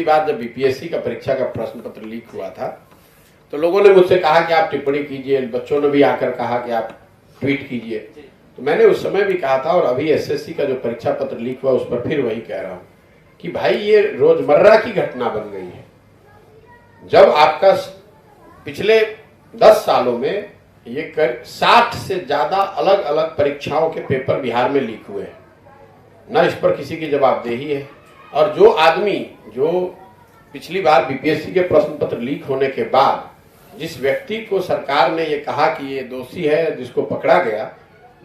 बार जब बीपीएससी का परीक्षा का प्रश्न पत्र लीक हुआ था तो लोगों ने मुझसे कहा कि आप टिप्पणी कीजिए, बच्चों ने भी आकर कहा कि आप ट्वीट कीजिए। तो मैंने उस समय भी कहा था और अभी एसएससी का जो परीक्षा पत्र लीक हुआ उस पर फिर वही कह रहा हूं कि भाई ये रोजमर्रा की घटना बन गई है। जब आपका पिछले 10 सालों में ये 60 से ज्यादा अलग अलग परीक्षाओं के पेपर बिहार में लीक हुए हैं, न इस पर किसी की जवाबदेही है। और जो आदमी जो पिछली बार बीपीएससी के प्रश्न पत्र लीक होने के बाद जिस व्यक्ति को सरकार ने ये कहा कि ये दोषी है, जिसको पकड़ा गया,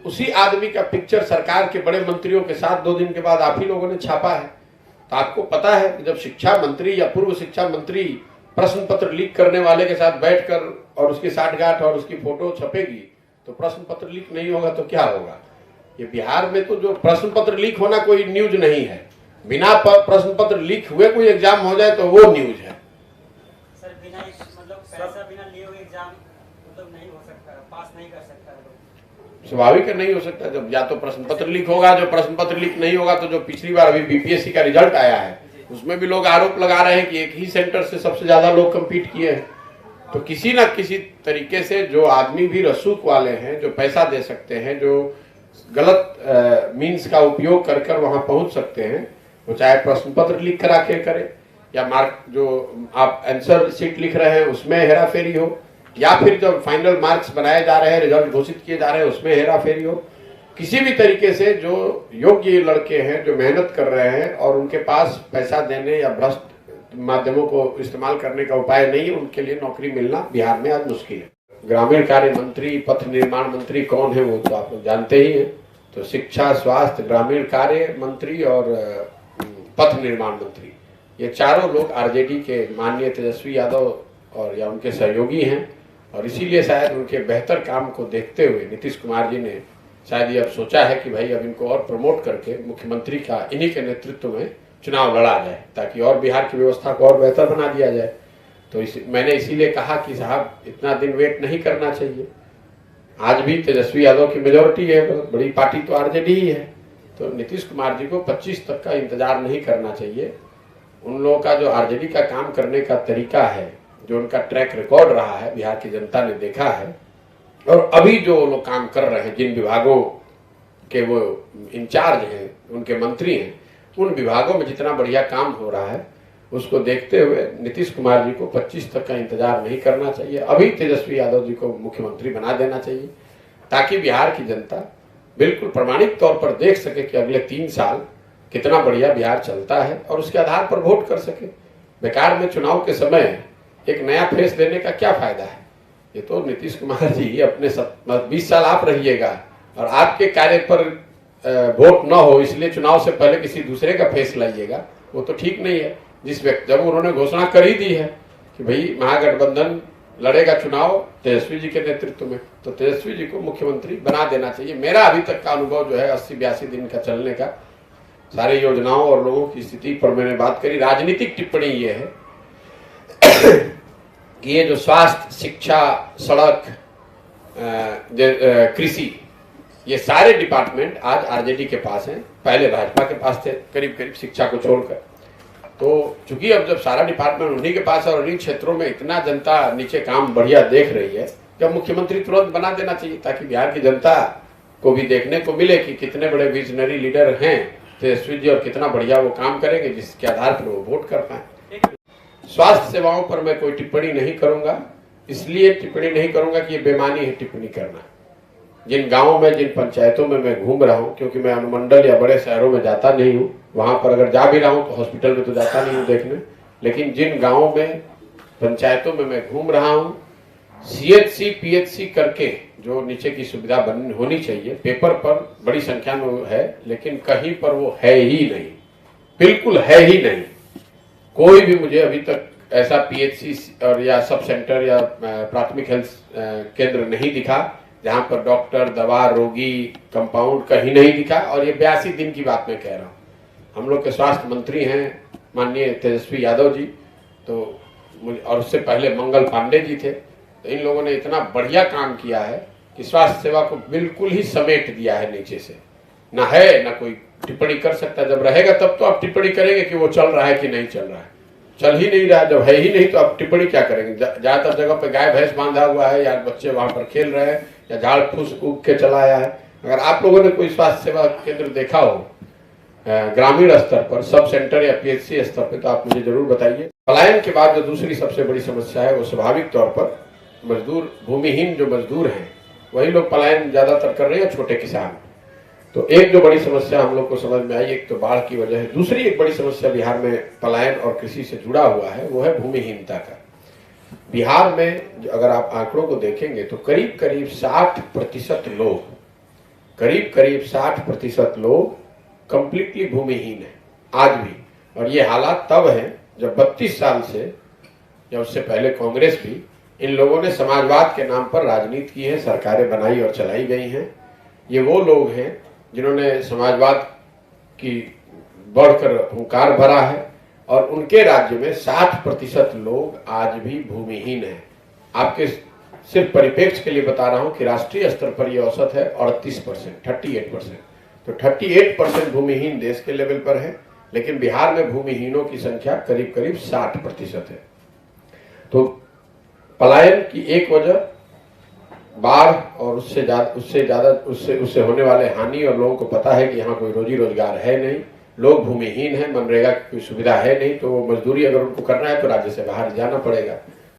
उसी आदमी का पिक्चर सरकार के बड़े मंत्रियों के साथ 2 दिन के बाद आप ही लोगों ने छापा है। तो आपको पता है कि जब शिक्षा मंत्री या पूर्व शिक्षा मंत्री प्रश्न पत्र लीक करने वाले के साथ बैठकर और उसकी साठगांठ और उसकी फोटो छपेगी तो प्रश्न पत्र लीक नहीं होगा तो क्या होगा। ये बिहार में तो जो प्रश्न पत्र लीक होना कोई न्यूज नहीं है, बिना प्रश्न पत्र लीक हुए कोई एग्जाम हो जाए तो वो न्यूज है। सर बिना मतलब पैसा बिना लिए हुए एग्जाम मतलब नहीं हो सकता, पास नहीं कर सकता लोग। स्वाभाविक है, नहीं हो सकता। जब या तो प्रश्न पत्र लीक होगा, जो प्रश्न पत्र लीक नहीं होगा तो जो पिछली बार अभी बीपीएससी का रिजल्ट आया है उसमें भी लोग आरोप लगा रहे हैं कि एक ही सेंटर से सबसे ज्यादा लोग कंपीट किए हैं। तो किसी ना किसी तरीके से जो आदमी भी रसूख वाले हैं, जो पैसा दे सकते हैं, जो गलत मीन्स का उपयोग कर कर वहां पहुंच सकते हैं, वो चाहे प्रश्न पत्र लीक करा के करे या मार्क जो आप आंसर शीट लिख रहे हैं उसमें हेरा फेरी हो, या फिर जब फाइनल मार्क्स बनाए जा रहे हैं, रिजल्ट घोषित किए जा रहे हैं उसमें हेरा फेरी हो। किसी भी तरीके से जो योग्य लड़के हैं, जो मेहनत कर रहे हैं और उनके पास पैसा देने या भ्रष्ट माध्यमों को इस्तेमाल करने का उपाय नहीं है, उनके लिए नौकरी मिलना बिहार में आज मुश्किल है। ग्रामीण कार्य मंत्री, पथ निर्माण मंत्री कौन है वो तो आप लोग जानते ही हैं। तो शिक्षा, स्वास्थ्य, ग्रामीण कार्य मंत्री और पथ निर्माण मंत्री, ये चारों लोग आरजेडी के माननीय तेजस्वी यादव और या उनके सहयोगी हैं। और इसीलिए शायद उनके बेहतर काम को देखते हुए नीतीश कुमार जी ने शायद ये अब सोचा है कि भाई अब इनको और प्रमोट करके मुख्यमंत्री का इन्हीं के नेतृत्व में चुनाव लड़ा जाए ताकि और बिहार की व्यवस्था को और बेहतर बना दिया जाए। तो मैंने इसीलिए कहा कि साहब इतना दिन वेट नहीं करना चाहिए। आज भी तेजस्वी यादव की मेजोरिटी है, बड़ी पार्टी तो आरजेडी ही है। तो नीतीश कुमार जी को 25 तक का इंतजार नहीं करना चाहिए। उन लोगों का जो आरजेडी का काम करने का तरीका है, जो उनका ट्रैक रिकॉर्ड रहा है, बिहार की जनता ने देखा है। और अभी जो लोग काम कर रहे हैं, जिन विभागों के वो इंचार्ज हैं, उनके मंत्री हैं, उन विभागों में जितना बढ़िया काम हो रहा है उसको देखते हुए नीतीश कुमार जी को 25 तक का इंतजार नहीं करना चाहिए। अभी तेजस्वी यादव जी को मुख्यमंत्री बना देना चाहिए ताकि बिहार की जनता बिल्कुल प्रमाणिक तौर पर देख सके कि अगले 3 साल कितना बढ़िया बिहार चलता है और उसके आधार पर वोट कर सके। बेकार में चुनाव के समय एक नया फेस देने का क्या फायदा है। ये तो नीतीश कुमार जी अपने 20 साल आप रहिएगा और आपके कार्य पर वोट न हो इसलिए चुनाव से पहले किसी दूसरे का फेस लाइएगा, वो तो ठीक नहीं है। जिस व्यक्ति जब उन्होंने घोषणा कर ही दी है कि भाई महागठबंधन लड़ेगा चुनाव तेजस्वी जी के नेतृत्व में, तो तेजस्वी जी को मुख्यमंत्री बना देना चाहिए। मेरा अभी तक का अनुभव जो है 80-82 दिन का चलने का, सारी योजनाओं और लोगों की स्थिति पर मैंने बात करी। राजनीतिक टिप्पणी ये है कि ये जो स्वास्थ्य, शिक्षा, सड़क, कृषि, ये सारे डिपार्टमेंट आज आरजेडी के पास हैं, पहले भाजपा के पास थे करीब करीब शिक्षा को छोड़कर। तो चूंकि अब जब सारा डिपार्टमेंट उन्हीं के पास है और उन्हीं क्षेत्रों में इतना जनता नीचे काम बढ़िया देख रही है, जब मुख्यमंत्री तुरंत बना देना चाहिए ताकि बिहार की जनता को भी देखने को मिले कि कितने बड़े विजनरी लीडर हैं तेजस्वी जी और कितना बढ़िया वो काम करेंगे जिसके आधार पर वो वोट कर पाए। स्वास्थ्य सेवाओं पर मैं कोई टिप्पणी नहीं करूंगा, इसलिए टिप्पणी नहीं करूंगा कि ये बेमानी है टिप्पणी करना। जिन गांवों में, जिन पंचायतों में मैं घूम रहा हूं, क्योंकि मैं अनुमंडल या बड़े शहरों में जाता नहीं हूं, वहां पर अगर जा भी रहा हूं तो हॉस्पिटल में तो जाता नहीं हूं देखने, लेकिन जिन गांवों में, पंचायतों में मैं घूम रहा हूं, सीएचसी पीएचसी करके जो नीचे की सुविधा होनी चाहिए पेपर पर बड़ी संख्या में है, लेकिन कहीं पर वो है ही नहीं, बिल्कुल है ही नहीं। कोई भी मुझे अभी तक ऐसा पीएचसी और या सब सेंटर या प्राथमिक हेल्थ केंद्र नहीं दिखा जहां पर डॉक्टर, दवा, रोगी, कंपाउंड कहीं नहीं दिखा। और ये 82 दिन की बात मैं कह रहा हूँ। हम लोग के स्वास्थ्य मंत्री हैं माननीय तेजस्वी यादव जी, तो और उससे पहले मंगल पांडे जी थे। तो इन लोगों ने इतना बढ़िया काम किया है कि स्वास्थ्य सेवा को बिल्कुल ही समेट दिया है नीचे से। ना है ना कोई टिप्पणी कर सकता, जब रहेगा तब तो आप टिप्पणी करेंगे कि वो चल रहा है कि नहीं चल रहा है। चल ही नहीं रहा, जब है ही नहीं तो अब टिप्पणी क्या करेंगे। ज्यादातर जगह पे गाय भैंस बांधा हुआ है या बच्चे वहां पर खेल रहे हैं या झाड़ फूस उग के चला आया है। अगर आप लोगों ने कोई स्वास्थ्य सेवा केंद्र देखा हो ग्रामीण स्तर पर, सब सेंटर या पीएचसी स्तर पे, तो आप मुझे जरूर बताइए। पलायन के बाद जो दूसरी सबसे बड़ी समस्या है वो स्वाभाविक तौर पर मजदूर, भूमिहीन जो मजदूर हैं वही लोग पलायन ज्यादातर कर रहे हैं, छोटे किसान। तो एक जो बड़ी समस्या हम लोग को समझ में आई, एक तो बाढ़ की वजह है। दूसरी एक बड़ी समस्या बिहार में पलायन और कृषि से जुड़ा हुआ है, वो है भूमिहीनता का। बिहार में अगर आप आंकड़ों को देखेंगे तो करीब करीब 60% लोग कंप्लीटली भूमिहीन है आज भी। और ये हालात तब है जब 32 साल से या उससे पहले कांग्रेस भी, इन लोगों ने समाजवाद के नाम पर राजनीति की है, सरकारें बनाई और चलाई गई हैं। ये वो लोग हैं जिन्होंने समाजवाद की बढ़कर हुंकार भरा है और उनके राज्य में 60% लोग आज भी भूमिहीन हैं। आपके सिर्फ परिप्रेक्ष्य के लिए बता रहा हूं कि राष्ट्रीय स्तर पर यह औसत है 38%। तो 38% भूमिहीन देश के लेवल पर है, लेकिन बिहार में भूमिहीनों की संख्या करीब करीब 60% है। तो पलायन की एक वजह बाढ़ और उससे होने वाले हानि, और लोगों को पता है कि यहाँ कोई रोजी रोजगार है नहीं, लोग भूमिहीन हैं, मनरेगा की कोई सुविधा है नहीं, तो वो मजदूरी अगर उनको करना है तो राज्य से बाहर जाना पड़ेगा।